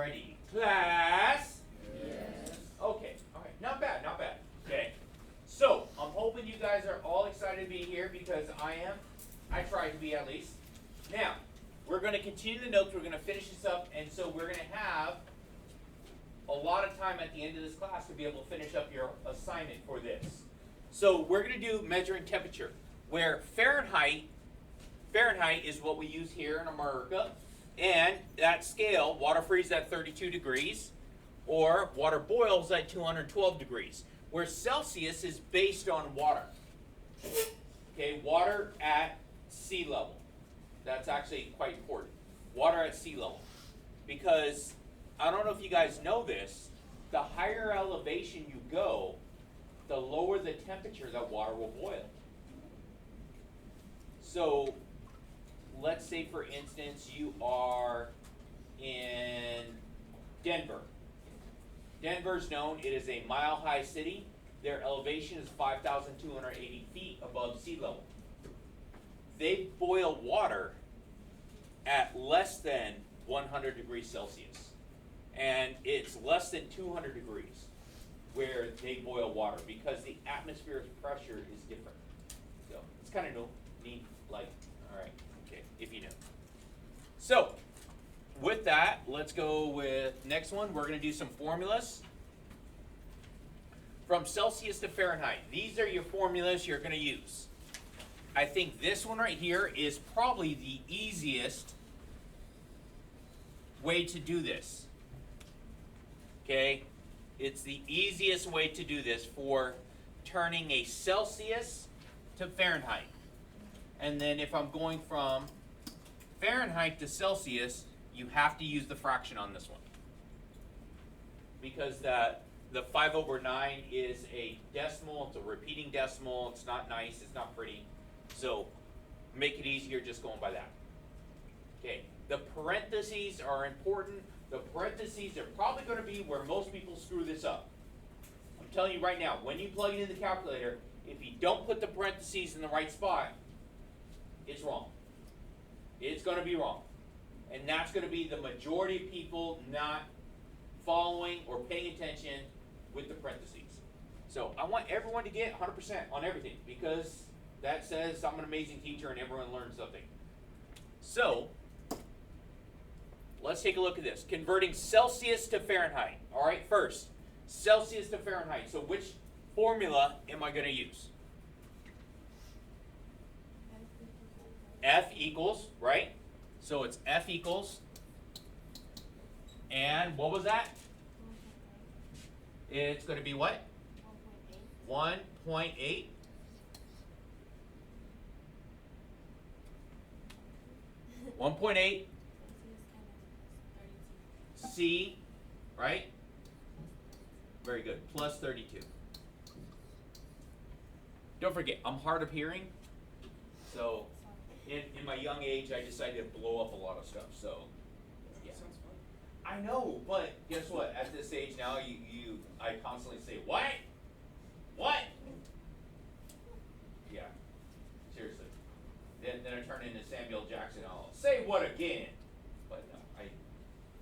Alrighty. Class? Yes. Okay. Alright. Not bad. Not bad. Okay. So, I'm hoping you guys are all excited to be here because I am. I try to be at least. Now, we're going to continue the notes. We're going to finish this up. And so we're going to have a lot of time at the end of this class to be able to finish up your assignment for this. So we're going to do measuring temperature, where Fahrenheit is what we use here in America. And that scale, water freezes at 32 degrees, or water boils at 212 degrees, where Celsius is based on water. Okay, water at sea level. That's actually quite important. Water at sea level. Because, I don't know if you guys know this, the higher elevation you go, the lower the temperature that water will boil. So, let's say for instance you are in Denver. Denver's known, it is a mile-high city. Their elevation is 5,280 feet above sea level. They boil water at less than 100 degrees Celsius. And it's less than 200 degrees where they boil water because the atmospheric pressure is different. So it's kind of neat, like, all right, okay, if you know. So with that, let's go with next one. We're going to do some formulas. From Celsius to Fahrenheit. These are your formulas you're going to use. I think this one right here is probably the easiest way to do this. Okay? It's the easiest way to do this for turning a Celsius to Fahrenheit. And then if I'm going from Fahrenheit to Celsius, you have to use the fraction on this one. Because the 5/9 is a decimal, it's a repeating decimal, it's not nice, it's not pretty. So make it easier just going by that. Okay, the parentheses are important. The parentheses are probably going to be where most people screw this up. I'm telling you right now, when you plug it in the calculator, if you don't put the parentheses in the right spot, it's wrong. It's going to be wrong. And that's going to be the majority of people not following or paying attention with the parentheses. So I want everyone to get 100% on everything because that says I'm an amazing teacher and everyone learns something. So let's take a look at this. Converting Celsius to Fahrenheit. All right, first, Celsius to Fahrenheit. So which formula am I going to use? F equals, right? So it's F equals, and what was that? It's going to be what? 1.8. 1.8 C, right? Very good. Plus 32. Don't forget, I'm hard of hearing. So in my young age, I decided to blow up a lot of stuff. So yeah. Sounds fun. I know, but guess what? At this age now, I constantly say, what? What? Yeah. Seriously. Then I turn into Samuel Jackson. I'll say what again? But no,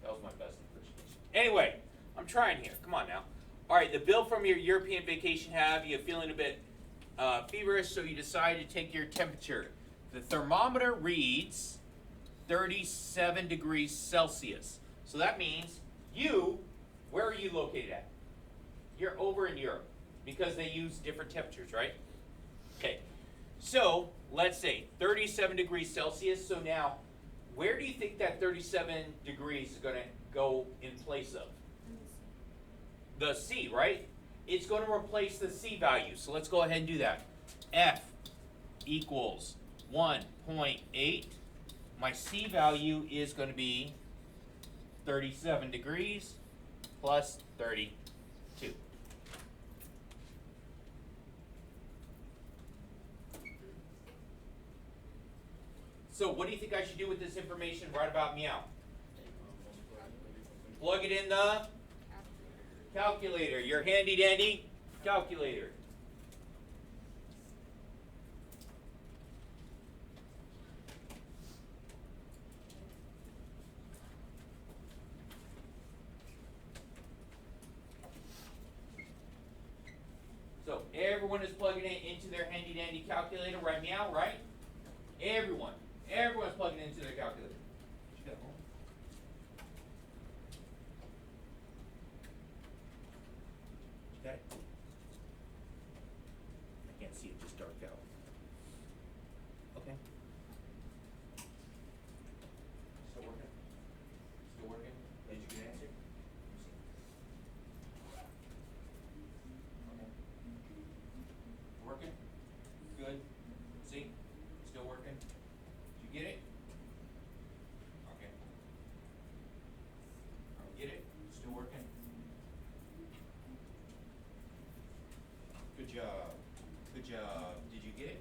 that was my best impersonation. Anyway, I'm trying here. Come on now. All right, the bill from your European vacation have you feeling a bit feverish, so you decide to take your temperature. The thermometer reads 37 degrees Celsius. So that means where are you located at? You're over in Europe because they use different temperatures, right? Okay, so let's say 37 degrees Celsius. So now, where do you think that 37 degrees is going to go in place of? The C, right? It's going to replace the C value. So let's go ahead and do that. F equals 1.8. My C value is going to be 37 degrees plus 32. So what do you think I should do with this information right about meow? Plug it in the calculator, your handy dandy calculator. everyone is plugging it into their handy dandy calculator right now, right? Everyone. Everyone's plugging it into their calculator. What you got, Mom? You got it? I can't see it, just dark out. Okay. Still working? Still working? Did you get an answer? Let me see. Okay. Working? Good. See? Still working? Did you get it? Okay. Get it? Still working? Good job. Good job. Did you get it?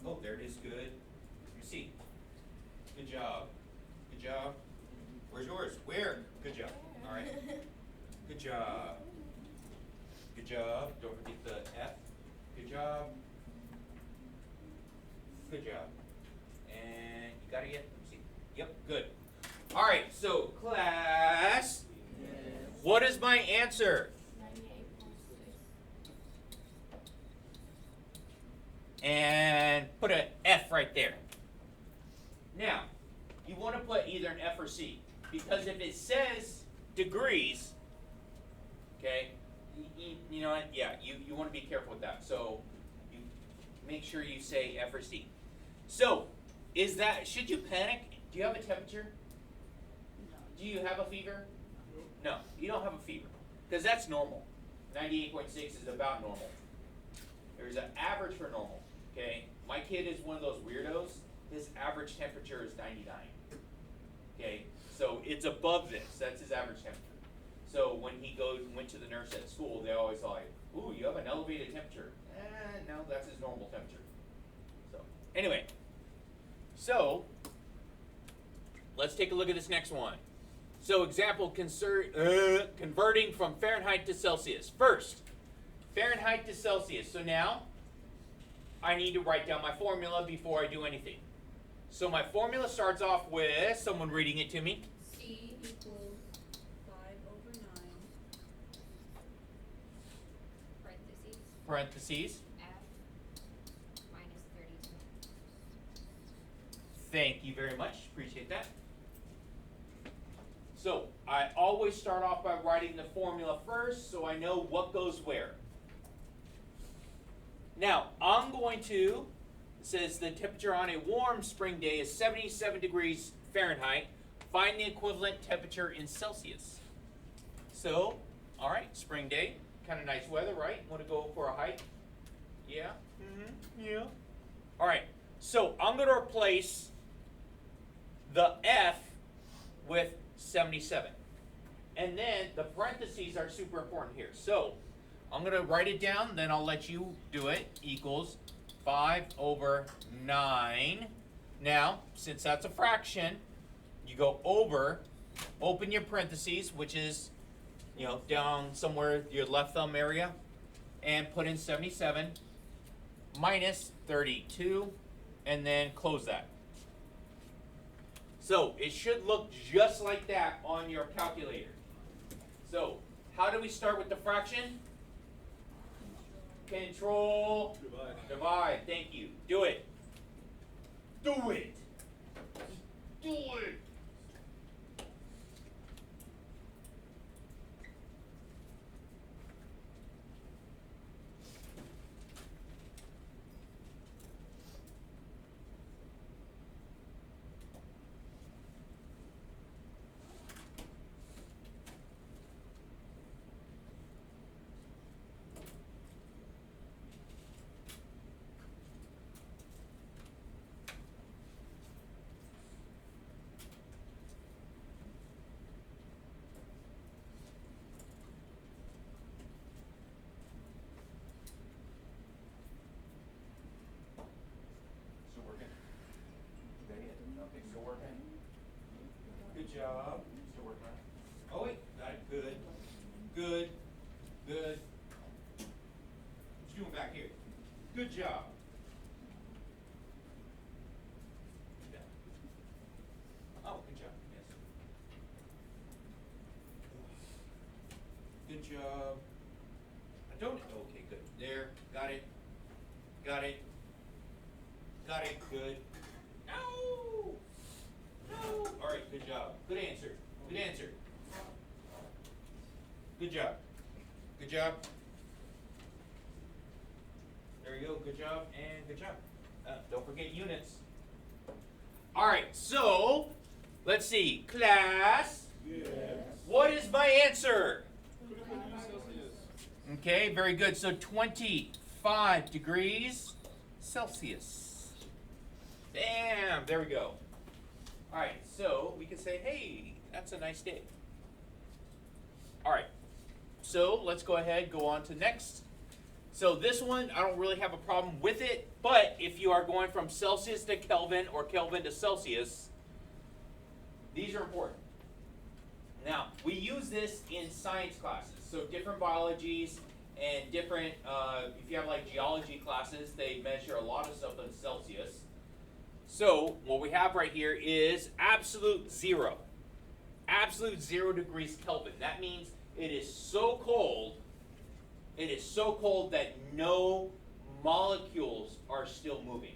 Oh, there it is. Good. You see? Good job. Good job. Where's yours? Where? Good job. All right. Good job. Good job. Don't forget the F. Good job. Good job. And you got it yet? Let me see. Yep, good. All right, so class, what is my answer? 98.6. And put an F right there. Now, you want to put either an F or C, because if it says degrees, okay, you know what? Yeah, you want to be careful with that. So you make sure you say F or C. So, should you panic? Do you have a temperature? No. Do you have a fever? No, you don't have a fever, because that's normal. 98.6 is about normal. There's an average for normal, okay? My kid is one of those weirdos. His average temperature is 99, okay? So it's above this. That's his average temperature. So when he went to the nurse at school, they always like, ooh, you have an elevated temperature. No, that's his normal temperature. So anyway, so let's take a look at this next one. So example, converting from Fahrenheit to Celsius. First, Fahrenheit to Celsius. So now, I need to write down my formula before I do anything. So my formula starts off with, someone reading it to me. C equals 5/9. Parentheses. F minus 32. Thank you very much. Appreciate that. So I always start off by writing the formula first so I know what goes where. Now, it says the temperature on a warm spring day is 77 degrees Fahrenheit. Find the equivalent temperature in Celsius. So, all right, spring day, kind of nice weather, right? Want to go for a hike? Yeah? Yeah. All right, so I'm going to replace the F with 77. And then the parentheses are super important here. So I'm going to write it down, then I'll let you do it, equals 5/9. Now, since that's a fraction, you go over, open your parentheses, which is, down somewhere your left thumb area, and put in 77 minus 32, and then close that. So it should look just like that on your calculator. So how do we start with the fraction? Control. Divide. Thank you. Do it. Do it. Do it. Still working? Is that it? Okay, still working? Good job. Still working on it? Oh wait, got it. Good. Good. Good. What you doing back here? Good job. Yeah. Oh, good job. Yes. Good job. I don't. Okay, good. There, got it. Got it. Got it. Good. No. No. All right. Good job. Good answer. Good answer. Good job. Good job. There you go. Good job and good job. Don't forget units. All right. So let's see, class. Yes. What is my answer? Okay, very good. So 25 degrees Celsius. Bam, there we go. All right, so we can say, hey, that's a nice day. All right, so let's go ahead, go on to next. So this one, I don't really have a problem with it, but if you are going from Celsius to Kelvin or Kelvin to Celsius, these are important. Now, we use this in science classes, so different biologies and different, if you have like geology classes, they measure a lot of stuff in Celsius. So, what we have right here is absolute 0 degrees Kelvin. That means it is so cold that no molecules are still moving.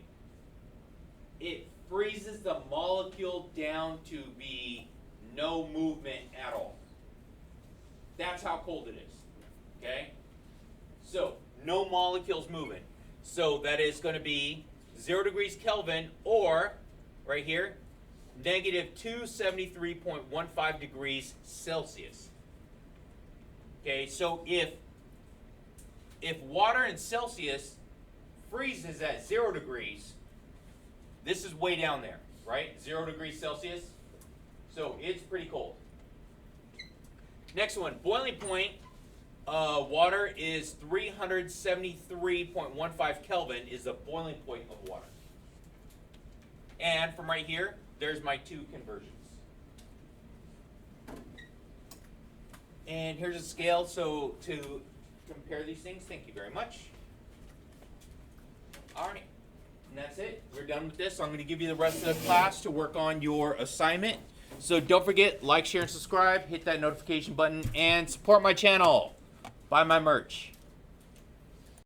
It freezes the molecule down to be no movement at all. That's how cold it is. Okay? So, no molecules moving. So, that is going to be 0 degrees Kelvin, or, right here, negative 273.15 degrees Celsius. Okay, so if water in Celsius freezes at 0 degrees, this is way down there, right? 0 degrees Celsius. So it's pretty cold. Next one, boiling point. Water is 373.15 Kelvin is the boiling point of water. And from right here, there's my two conversions. And here's a scale, so to compare these things, thank you very much. All right, and that's it. We're done with this. So I'm going to give you the rest of the class to work on your assignment. So don't forget, like, share, and subscribe. Hit that notification button and support my channel. Buy my merch.